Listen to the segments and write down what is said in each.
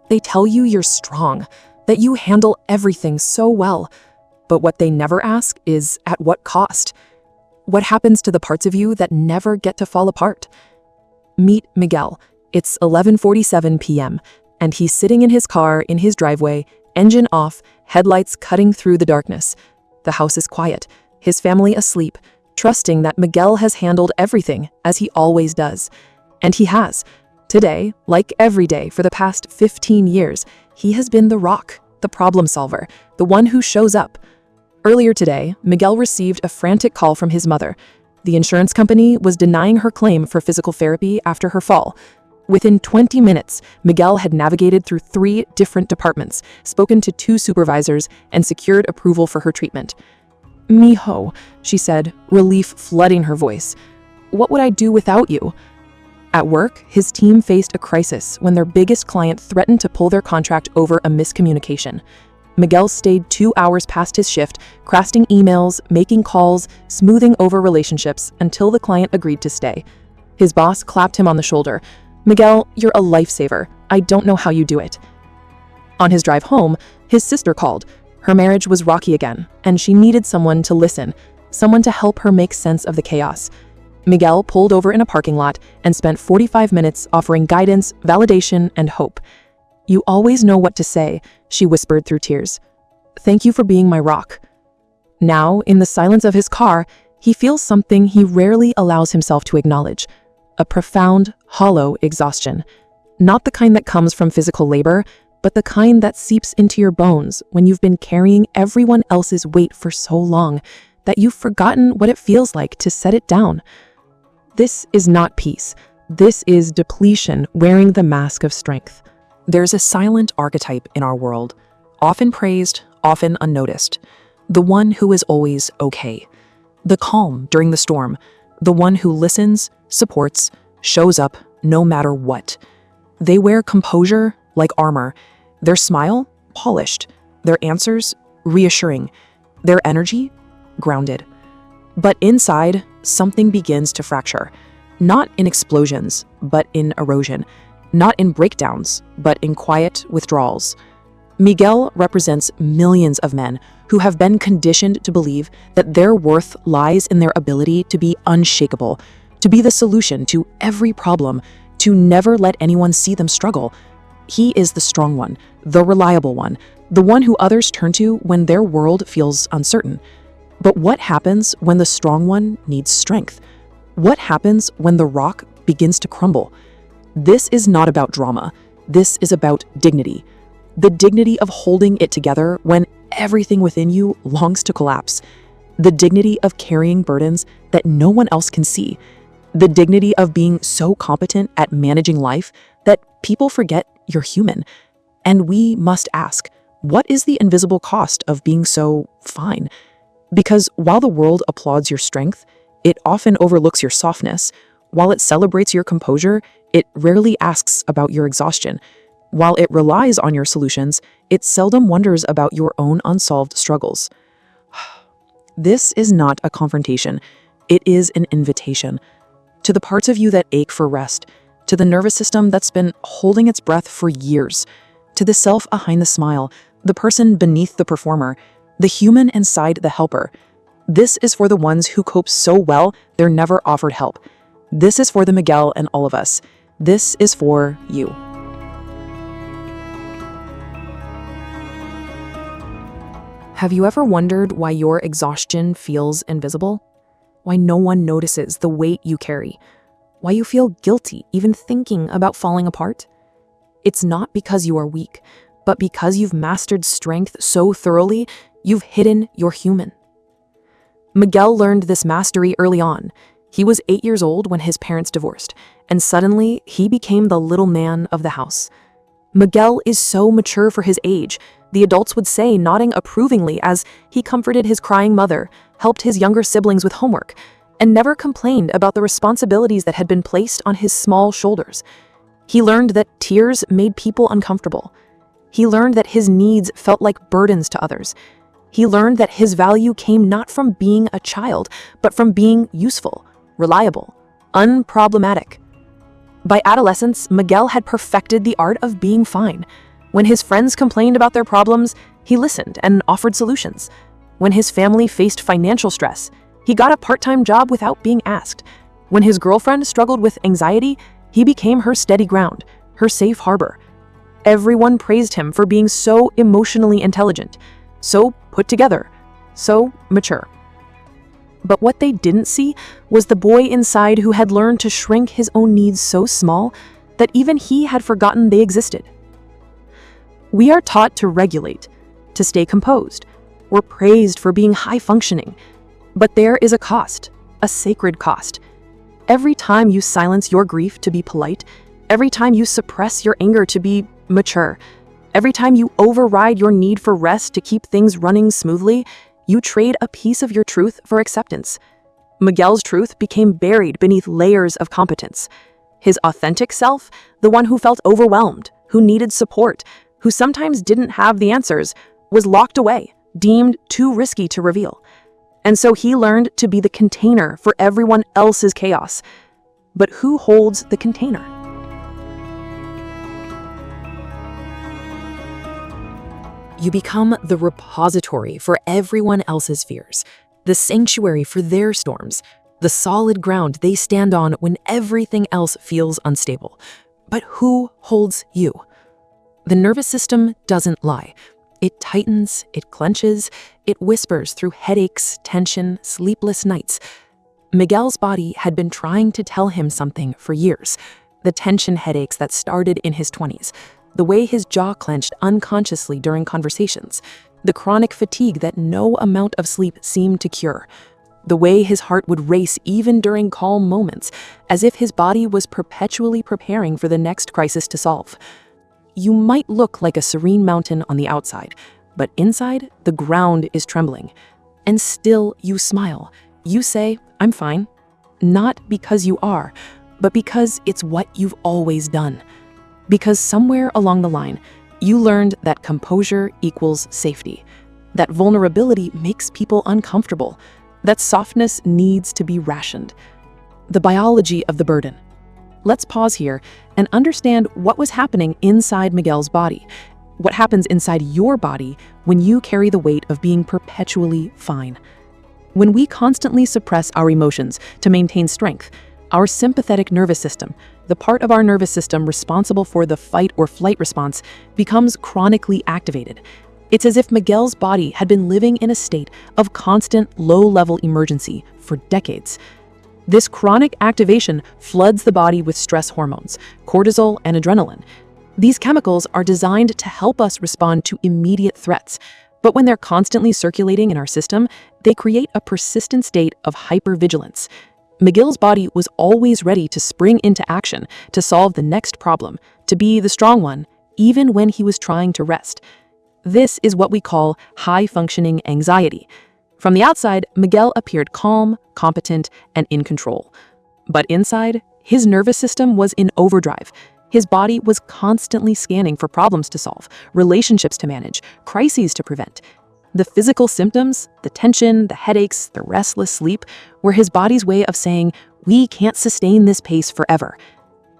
They tell you you're strong, that you handle everything so well. But what they never ask is at what cost? What happens to the parts of you that never get to fall apart? Meet Miguel. It's 11:47 p.m., and he's sitting in his car in his driveway, engine off, headlights cutting through the darkness. The house is quiet, his family asleep, trusting that Miguel has handled everything as he always does. And he has. Today, like every day for the past 15 years, he has been the rock, the problem solver, the one who shows up. Earlier today, Miguel received a frantic call from his mother. The insurance company was denying her claim for physical therapy after her fall. Within 20 minutes, Miguel had navigated through 3 different departments, spoken to 2 supervisors, and secured approval for her treatment. "Mijo," she said, relief flooding her voice. "What would I do without you?" At work, his team faced a crisis when their biggest client threatened to pull their contract over a miscommunication. Miguel stayed 2 hours past his shift, crafting emails, making calls, smoothing over relationships until the client agreed to stay. His boss clapped him on the shoulder. "Miguel, you're a lifesaver. I don't know how you do it." On his drive home, his sister called. Her marriage was rocky again, and she needed someone to listen, someone to help her make sense of the chaos. Miguel pulled over in a parking lot and spent 45 minutes offering guidance, validation, and hope. "You always know what to say," she whispered through tears. "Thank you for being my rock." Now, in the silence of his car, he feels something he rarely allows himself to acknowledge: a profound, hollow exhaustion. Not the kind that comes from physical labor, but the kind that seeps into your bones when you've been carrying everyone else's weight for so long that you've forgotten what it feels like to set it down. This is not peace. This is depletion wearing the mask of strength. There's a silent archetype in our world, often praised, often unnoticed. The one who is always okay. The calm during the storm. The one who listens, supports, shows up no matter what. They wear composure like armor. Their smile, polished. Their answers, reassuring. Their energy, grounded. But inside, something begins to fracture. Not in explosions, but in erosion. Not in breakdowns, but in quiet withdrawals. Miguel represents millions of men who have been conditioned to believe that their worth lies in their ability to be unshakable, to be the solution to every problem, to never let anyone see them struggle. He is the strong one, the reliable one, the one who others turn to when their world feels uncertain. But what happens when the strong one needs strength? What happens when the rock begins to crumble? This is not about drama. This is about dignity. The dignity of holding it together when everything within you longs to collapse. The dignity of carrying burdens that no one else can see. The dignity of being so competent at managing life that people forget you're human. And we must ask, what is the invisible cost of being so fine? Because while the world applauds your strength, it often overlooks your softness. While it celebrates your composure, it rarely asks about your exhaustion. While it relies on your solutions, it seldom wonders about your own unsolved struggles. This is not a confrontation. It is an invitation. To the parts of you that ache for rest, to the nervous system that's been holding its breath for years, to the self behind the smile, the person beneath the performer, the human inside the helper. This is for the ones who cope so well they're never offered help. This is for the Miguel and all of us. This is for you. Have you ever wondered why your exhaustion feels invisible? Why no one notices the weight you carry? Why you feel guilty even thinking about falling apart? It's not because you are weak, but because you've mastered strength so thoroughly, you've hidden your human. Miguel learned this mastery early on. He was 8 years old when his parents divorced, and suddenly he became the little man of the house. Miguel is so mature for his age, the adults would say, nodding approvingly as he comforted his crying mother, helped his younger siblings with homework, and never complained about the responsibilities that had been placed on his small shoulders. He learned that tears made people uncomfortable. He learned that his needs felt like burdens to others. He learned that his value came not from being a child, but from being useful, reliable, unproblematic. By adolescence, Miguel had perfected the art of being fine. When his friends complained about their problems, he listened and offered solutions. When his family faced financial stress, he got a part-time job without being asked. When his girlfriend struggled with anxiety, he became her steady ground, her safe harbor. Everyone praised him for being so emotionally intelligent, so put together, so mature. But what they didn't see was the boy inside who had learned to shrink his own needs so small that even he had forgotten they existed. We are taught to regulate, to stay composed. We're praised for being high-functioning. But there is a cost, a sacred cost. Every time you silence your grief to be polite, every time you suppress your anger to be mature, every time you override your need for rest to keep things running smoothly, you trade a piece of your truth for acceptance. Miguel's truth became buried beneath layers of competence. His authentic self, the one who felt overwhelmed, who needed support, who sometimes didn't have the answers, was locked away, deemed too risky to reveal. And so he learned to be the container for everyone else's chaos. But who holds the container? You become the repository for everyone else's fears, the sanctuary for their storms, the solid ground they stand on when everything else feels unstable. But who holds you? The nervous system doesn't lie. It tightens, it clenches, it whispers through headaches, tension, sleepless nights. Miguel's body had been trying to tell him something for years. The tension headaches that started in his 20s, the way his jaw clenched unconsciously during conversations, the chronic fatigue that no amount of sleep seemed to cure, the way his heart would race even during calm moments, as if his body was perpetually preparing for the next crisis to solve. You might look like a serene mountain on the outside, but inside, the ground is trembling. And still you smile. You say, "I'm fine." Not because you are, but because it's what you've always done. Because somewhere along the line, you learned that composure equals safety, that vulnerability makes people uncomfortable, that softness needs to be rationed. The biology of the burden. Let's pause here and understand what was happening inside Miguel's body, what happens inside your body when you carry the weight of being perpetually fine. When we constantly suppress our emotions to maintain strength, our sympathetic nervous system, the part of our nervous system responsible for the fight or flight response, becomes chronically activated. It's as if Miguel's body had been living in a state of constant low-level emergency for decades. This chronic activation floods the body with stress hormones, cortisol and adrenaline. These chemicals are designed to help us respond to immediate threats, but when they're constantly circulating in our system, they create a persistent state of hypervigilance. Miguel's body was always ready to spring into action, to solve the next problem, to be the strong one, even when he was trying to rest. This is what we call high-functioning anxiety. From the outside, Miguel appeared calm, competent, and in control. But inside, his nervous system was in overdrive. His body was constantly scanning for problems to solve, relationships to manage, crises to prevent. The physical symptoms, the tension, the headaches, the restless sleep, were his body's way of saying, "We can't sustain this pace forever."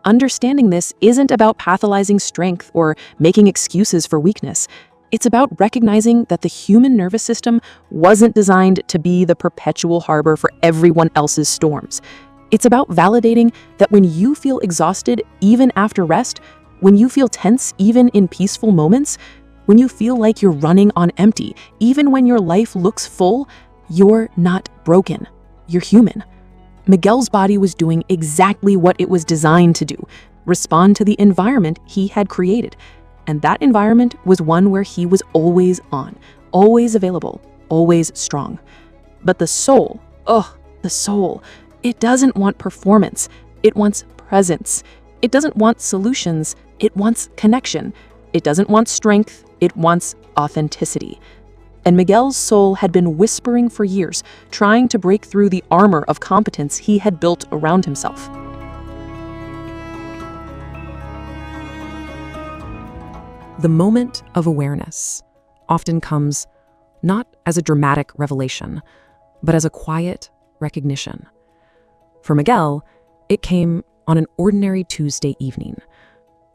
Understanding this isn't about pathologizing strength or making excuses for weakness. It's about recognizing that the human nervous system wasn't designed to be the perpetual harbor for everyone else's storms. It's about validating that when you feel exhausted even after rest, when you feel tense even in peaceful moments, when you feel like you're running on empty, even when your life looks full, you're not broken. You're human. Miguel's body was doing exactly what it was designed to do, respond to the environment he had created. And that environment was one where he was always on, always available, always strong. But the soul, the soul, it doesn't want performance. It wants presence. It doesn't want solutions. It wants connection. It doesn't want strength. It wants authenticity. And Miguel's soul had been whispering for years, trying to break through the armor of competence he had built around himself. The moment of awareness often comes not as a dramatic revelation, but as a quiet recognition. For Miguel, it came on an ordinary Tuesday evening.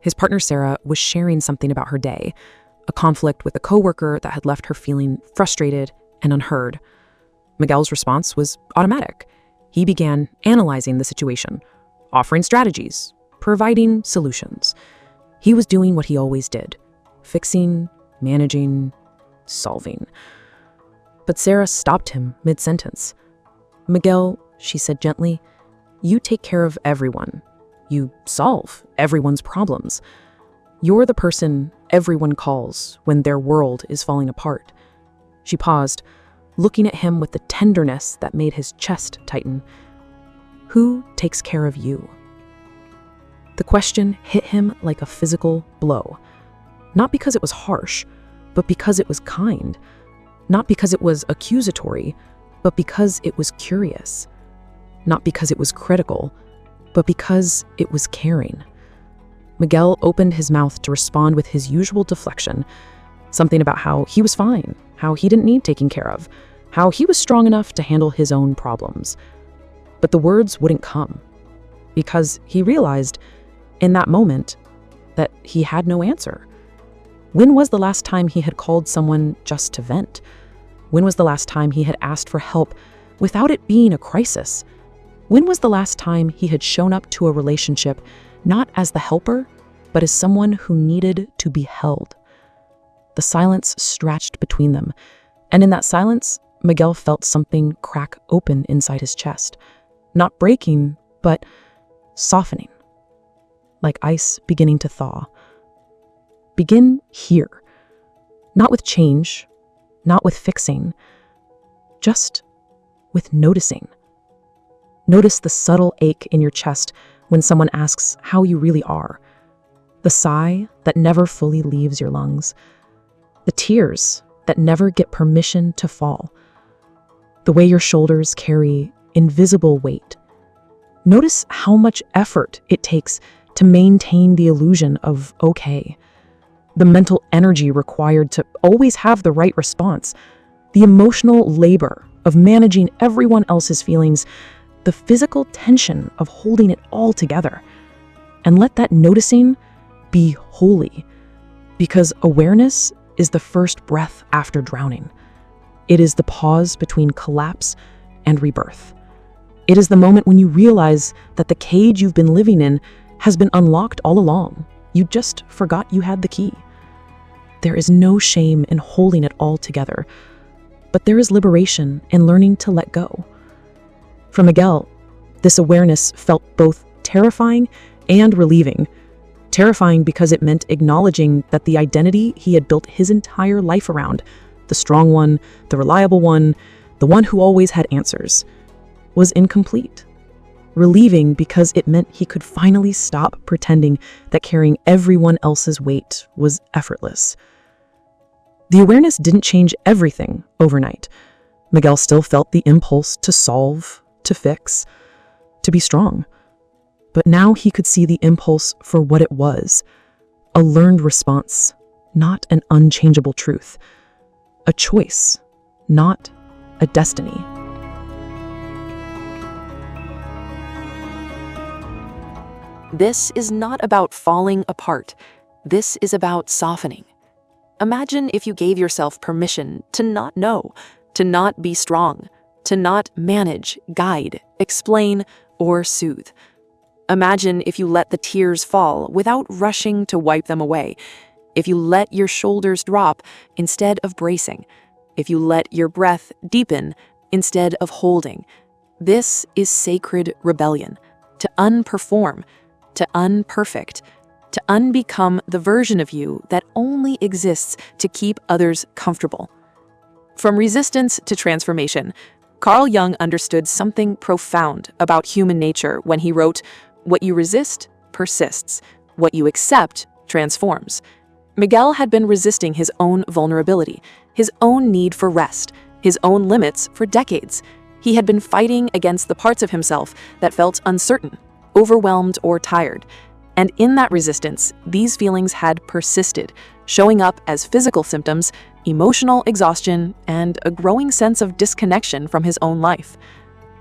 His partner Sarah was sharing something about her day, a conflict with a coworker that had left her feeling frustrated and unheard. Miguel's response was automatic. He began analyzing the situation, offering strategies, providing solutions. He was doing what he always did, fixing, managing, solving. But Sarah stopped him mid-sentence. "Miguel," she said gently, "you take care of everyone. You solve everyone's problems. You're the person everyone calls when their world is falling apart." She paused, looking at him with the tenderness that made his chest tighten. "Who takes care of you?" The question hit him like a physical blow. Not because it was harsh, but because it was kind. Not because it was accusatory, but because it was curious. Not because it was critical, but because it was caring. Miguel opened his mouth to respond with his usual deflection, something about how he was fine, how he didn't need taking care of, how he was strong enough to handle his own problems. But the words wouldn't come, because he realized in that moment that he had no answer. When was the last time he had called someone just to vent? When was the last time he had asked for help without it being a crisis? When was the last time he had shown up to a relationship not as the helper, but as someone who needed to be held? The silence stretched between them, and in that silence, Miguel felt something crack open inside his chest. Not breaking, but softening, like ice beginning to thaw. Begin here. Not with change, not with fixing, just with noticing. Notice the subtle ache in your chest when someone asks how you really are. The sigh that never fully leaves your lungs. The tears that never get permission to fall. The way your shoulders carry invisible weight. Notice how much effort it takes to maintain the illusion of okay. The mental energy required to always have the right response. The emotional labor of managing everyone else's feelings. The physical tension of holding it all together. And let that noticing be holy, because awareness is the first breath after drowning. It is the pause between collapse and rebirth. It is the moment when you realize that the cage you've been living in has been unlocked all along. You just forgot you had the key. There is no shame in holding it all together, but there is liberation in learning to let go. For Miguel, this awareness felt both terrifying and relieving. Terrifying because it meant acknowledging that the identity he had built his entire life around, the strong one, the reliable one, the one who always had answers, was incomplete. Relieving because it meant he could finally stop pretending that carrying everyone else's weight was effortless. The awareness didn't change everything overnight. Miguel still felt the impulse to solve, to fix, to be strong. But now he could see the impulse for what it was, a learned response, not an unchangeable truth, a choice, not a destiny. This is not about falling apart. This is about softening. Imagine if you gave yourself permission to not know, to not be strong, to not manage, guide, explain, or soothe. Imagine if you let the tears fall without rushing to wipe them away. If you let your shoulders drop instead of bracing. If you let your breath deepen instead of holding. This is sacred rebellion. To unperform, to unperfect, to unbecome the version of you that only exists to keep others comfortable. From resistance to transformation, Carl Jung understood something profound about human nature when he wrote, "What you resist persists. What you accept transforms." Miguel had been resisting his own vulnerability, his own need for rest, his own limits for decades. He had been fighting against the parts of himself that felt uncertain, overwhelmed, or tired. And in that resistance, these feelings had persisted, showing up as physical symptoms, emotional exhaustion, and a growing sense of disconnection from his own life.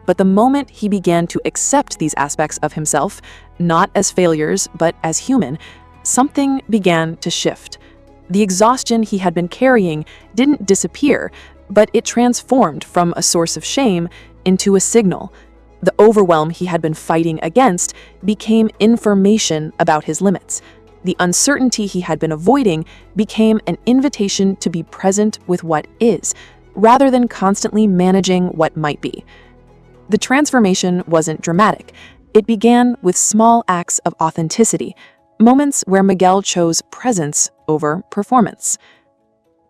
But the moment he began to accept these aspects of himself, not as failures, but as human, something began to shift. The exhaustion he had been carrying didn't disappear, but it transformed from a source of shame into a signal. The overwhelm he had been fighting against became information about his limits. The uncertainty he had been avoiding became an invitation to be present with what is, rather than constantly managing what might be. The transformation wasn't dramatic. It began with small acts of authenticity, moments where Miguel chose presence over performance.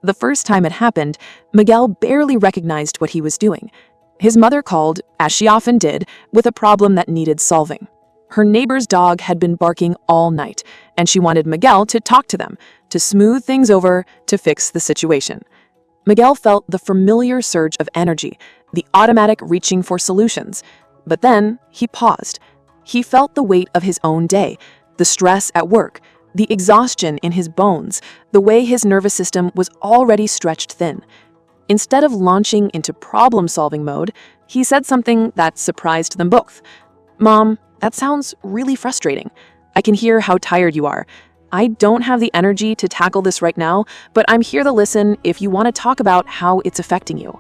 The first time it happened, Miguel barely recognized what he was doing. His mother called, as she often did, with a problem that needed solving. Her neighbor's dog had been barking all night, and she wanted Miguel to talk to them, to smooth things over, to fix the situation. Miguel felt the familiar surge of energy, the automatic reaching for solutions. But then he paused. He felt the weight of his own day, the stress at work, the exhaustion in his bones, the way his nervous system was already stretched thin. Instead of launching into problem-solving mode, he said something that surprised them both. "Mom, that sounds really frustrating. I can hear how tired you are. I don't have the energy to tackle this right now, but I'm here to listen if you want to talk about how it's affecting you."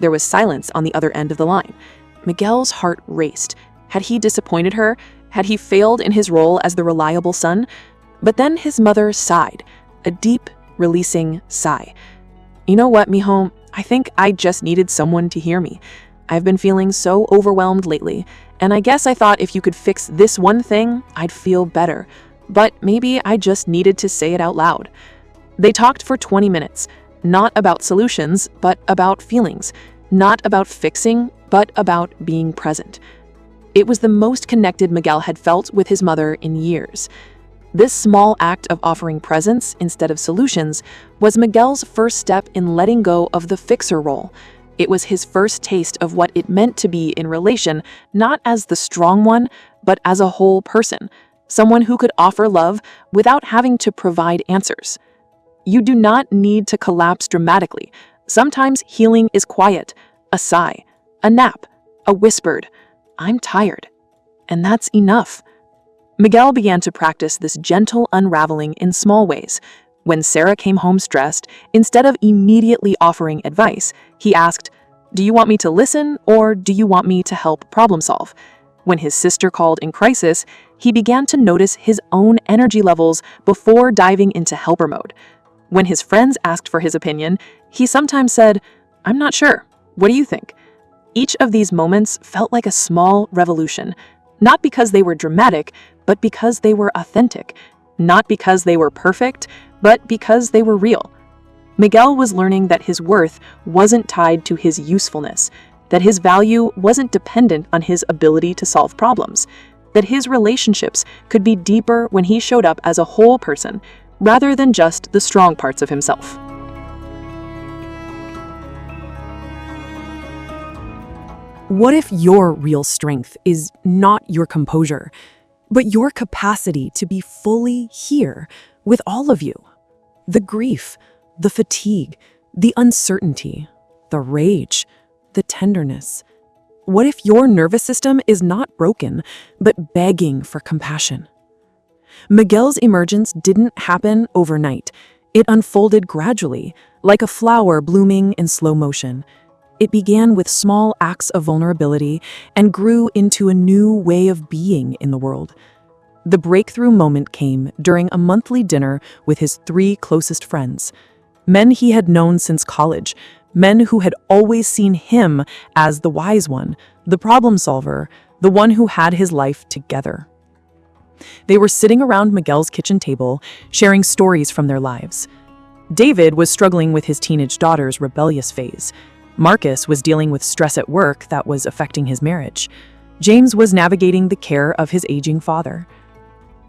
There was silence on the other end of the line. Miguel's heart raced. Had he disappointed her? Had he failed in his role as the reliable son? But then his mother sighed, a deep, releasing sigh. "You know what, mijo? I think I just needed someone to hear me. I've been feeling so overwhelmed lately, and I guess I thought if you could fix this one thing, I'd feel better. But maybe I just needed to say it out loud." They talked for 20 minutes, not about solutions, but about feelings, not about fixing, but about being present. It was the most connected Miguel had felt with his mother in years. This small act of offering presence instead of solutions was Miguel's first step in letting go of the fixer role. It was his first taste of what it meant to be in relation, not as the strong one, but as a whole person, someone who could offer love without having to provide answers. You do not need to collapse dramatically. Sometimes healing is quiet, a sigh, a nap, a whispered, "I'm tired." And that's enough. Miguel began to practice this gentle unraveling in small ways. When Sarah came home stressed, instead of immediately offering advice, he asked, "Do you want me to listen or do you want me to help problem solve?" When his sister called in crisis, he began to notice his own energy levels before diving into helper mode. When his friends asked for his opinion, he sometimes said, "I'm not sure. What do you think?" Each of these moments felt like a small revolution, not because they were dramatic, but because they were authentic, not because they were perfect, but because they were real. Miguel was learning that his worth wasn't tied to his usefulness, that his value wasn't dependent on his ability to solve problems, that his relationships could be deeper when he showed up as a whole person, rather than just the strong parts of himself. What if your real strength is not your composure, but your capacity to be fully here with all of you? The grief, the fatigue, the uncertainty, the rage, the tenderness. What if your nervous system is not broken, but begging for compassion? Miguel's emergence didn't happen overnight. It unfolded gradually, like a flower blooming in slow motion. It began with small acts of vulnerability and grew into a new way of being in the world. The breakthrough moment came during a monthly dinner with his 3 closest friends, men he had known since college, men who had always seen him as the wise one, the problem solver, the one who had his life together. They were sitting around Miguel's kitchen table, sharing stories from their lives. David was struggling with his teenage daughter's rebellious phase. Marcus was dealing with stress at work that was affecting his marriage. James was navigating the care of his aging father.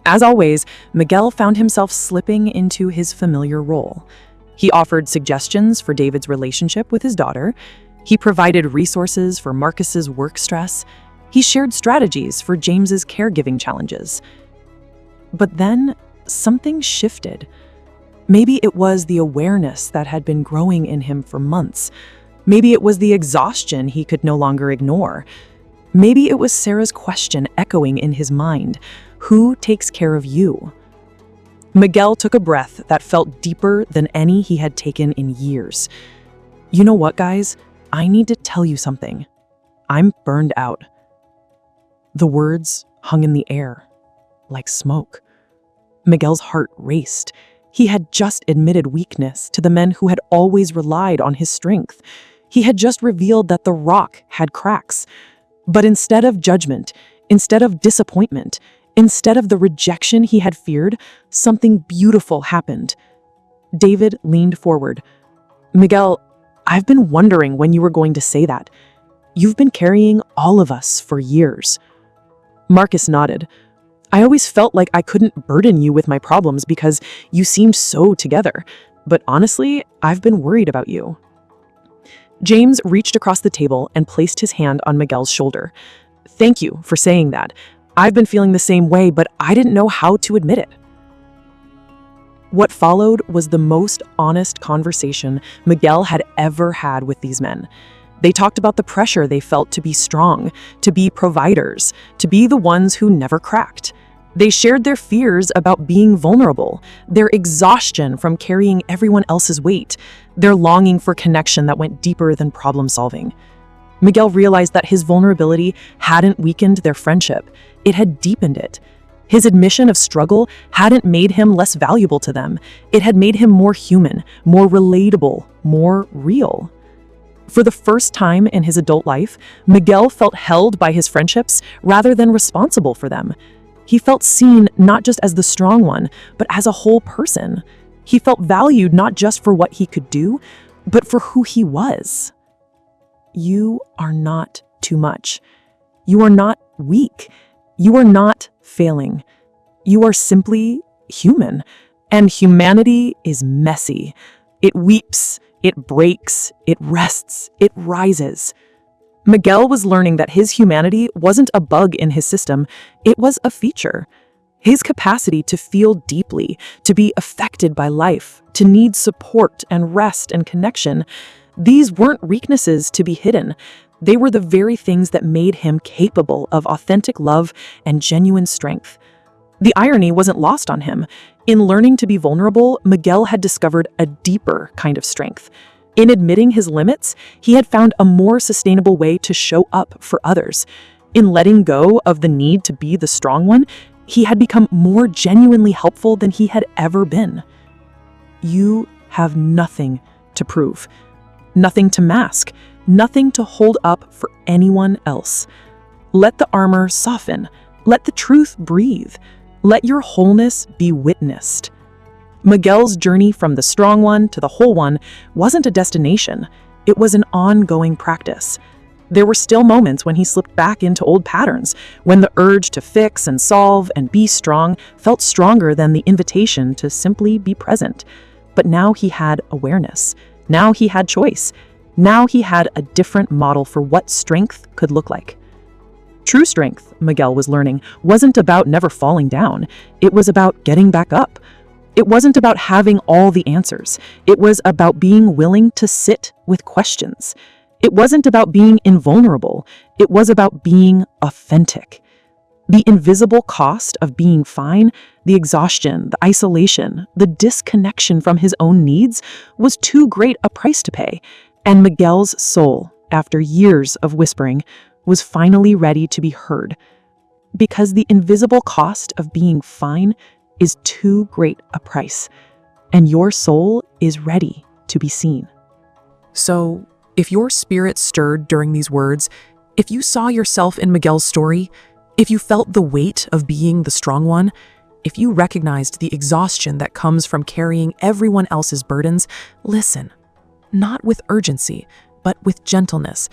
As always, Miguel found himself slipping into his familiar role. He offered suggestions for David's relationship with his daughter. He provided resources for Marcus's work stress. He shared strategies for James's caregiving challenges. But then something shifted. Maybe it was the awareness that had been growing in him for months. Maybe it was the exhaustion he could no longer ignore. Maybe it was Sarah's question echoing in his mind, "Who takes care of you?" Miguel took a breath that felt deeper than any he had taken in years. You know what, guys? I need to tell you something. I'm burned out. The words hung in the air, like smoke. Miguel's heart raced. He had just admitted weakness to the men who had always relied on his strength. He had just revealed that the rock had cracks. But instead of judgment, instead of disappointment, instead of the rejection he had feared, something beautiful happened. David leaned forward. Miguel, I've been wondering when you were going to say that. You've been carrying all of us for years. Marcus nodded. I always felt like I couldn't burden you with my problems because you seemed so together. But honestly, I've been worried about you. James reached across the table and placed his hand on Miguel's shoulder. Thank you for saying that. I've been feeling the same way, but I didn't know how to admit it. What followed was the most honest conversation Miguel had ever had with these men. They talked about the pressure they felt to be strong, to be providers, to be the ones who never cracked. They shared their fears about being vulnerable, their exhaustion from carrying everyone else's weight, their longing for connection that went deeper than problem solving. Miguel realized that his vulnerability hadn't weakened their friendship, it had deepened it. His admission of struggle hadn't made him less valuable to them, it had made him more human, more relatable, more real. For the first time in his adult life, Miguel felt held by his friendships rather than responsible for them. He felt seen not just as the strong one, but as a whole person. He felt valued not just for what he could do, but for who he was. You are not too much. You are not weak. You are not failing. You are simply human. And humanity is messy. It weeps, it breaks, it rests, it rises. Miguel was learning that his humanity wasn't a bug in his system, it was a feature. His capacity to feel deeply, to be affected by life, to need support and rest and connection, these weren't weaknesses to be hidden. They were the very things that made him capable of authentic love and genuine strength. The irony wasn't lost on him. In learning to be vulnerable, Miguel had discovered a deeper kind of strength. In admitting his limits, he had found a more sustainable way to show up for others. In letting go of the need to be the strong one, he had become more genuinely helpful than he had ever been. You have nothing to prove, nothing to mask, nothing to hold up for anyone else. Let the armor soften. Let the truth breathe. Let your wholeness be witnessed. Miguel's journey from the strong one to the whole one wasn't a destination. It was an ongoing practice. There were still moments when he slipped back into old patterns, when the urge to fix and solve and be strong felt stronger than the invitation to simply be present. But now he had awareness. Now he had choice. Now he had a different model for what strength could look like. True strength, Miguel was learning, wasn't about never falling down. It was about getting back up. It wasn't about having all the answers. It was about being willing to sit with questions. It wasn't about being invulnerable. It was about being authentic. The invisible cost of being fine, the exhaustion, the isolation, the disconnection from his own needs was too great a price to pay. And Miguel's soul, after years of whispering, was finally ready to be heard. Because the invisible cost of being fine is too great a price, and your soul is ready to be seen. So, if your spirit stirred during these words, if you saw yourself in Miguel's story, if you felt the weight of being the strong one, if you recognized the exhaustion that comes from carrying everyone else's burdens, listen, not with urgency, but with gentleness.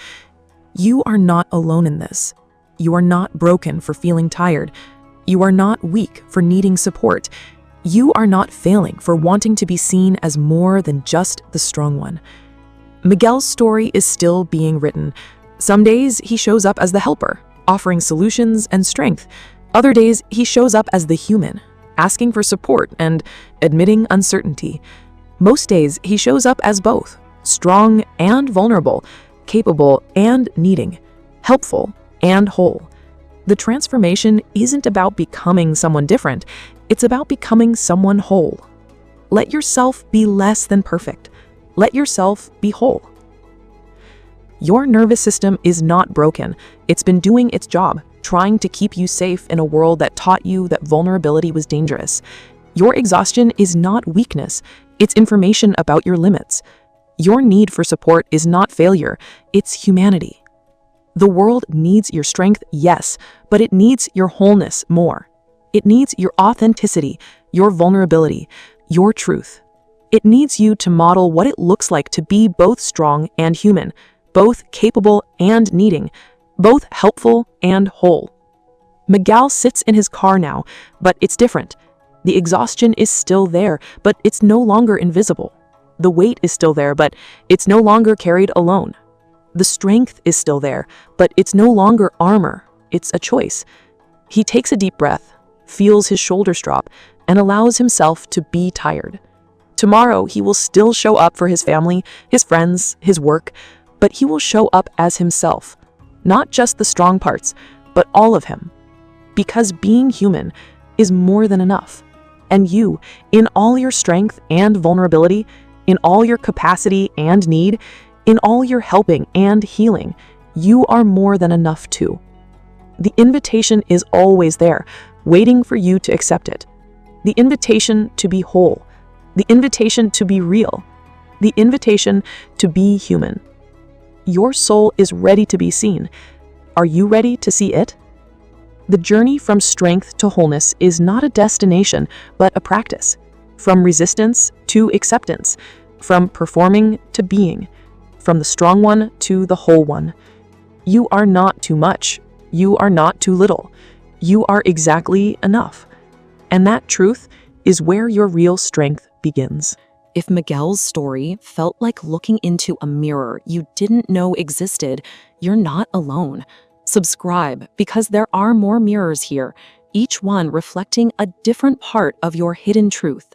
You are not alone in this. You are not broken for feeling tired. You are not weak for needing support. You are not failing for wanting to be seen as more than just the strong one. Miguel's story is still being written. Some days he shows up as the helper, offering solutions and strength. Other days he shows up as the human, asking for support and admitting uncertainty. Most days he shows up as both, strong and vulnerable, capable and needing, helpful and whole. The transformation isn't about becoming someone different, it's about becoming someone whole. Let yourself be less than perfect. Let yourself be whole. Your nervous system is not broken. It's been doing its job, trying to keep you safe in a world that taught you that vulnerability was dangerous. Your exhaustion is not weakness, it's information about your limits. Your need for support is not failure, it's humanity. The world needs your strength, yes, but it needs your wholeness more. It needs your authenticity, your vulnerability, your truth. It needs you to model what it looks like to be both strong and human, both capable and needing, both helpful and whole. Miguel sits in his car now, but it's different. The exhaustion is still there, but it's no longer invisible. The weight is still there, but it's no longer carried alone. The strength is still there, but it's no longer armor, it's a choice. He takes a deep breath, feels his shoulders drop, and allows himself to be tired. Tomorrow, he will still show up for his family, his friends, his work, but he will show up as himself. Not just the strong parts, but all of him. Because being human is more than enough. And you, in all your strength and vulnerability, in all your capacity and need, in all your helping and healing, you are more than enough too. The invitation is always there, waiting for you to accept it. The invitation to be whole. The invitation to be real. The invitation to be human. Your soul is ready to be seen. Are you ready to see it? The journey from strength to wholeness is not a destination, but a practice. From resistance to acceptance, from performing to being, from the strong one to the whole one. You are not too much. You are not too little. You are exactly enough. And that truth is where your real strength begins. If Miguel's story felt like looking into a mirror you didn't know existed, you're not alone. Subscribe, because there are more mirrors here, each one reflecting a different part of your hidden truth.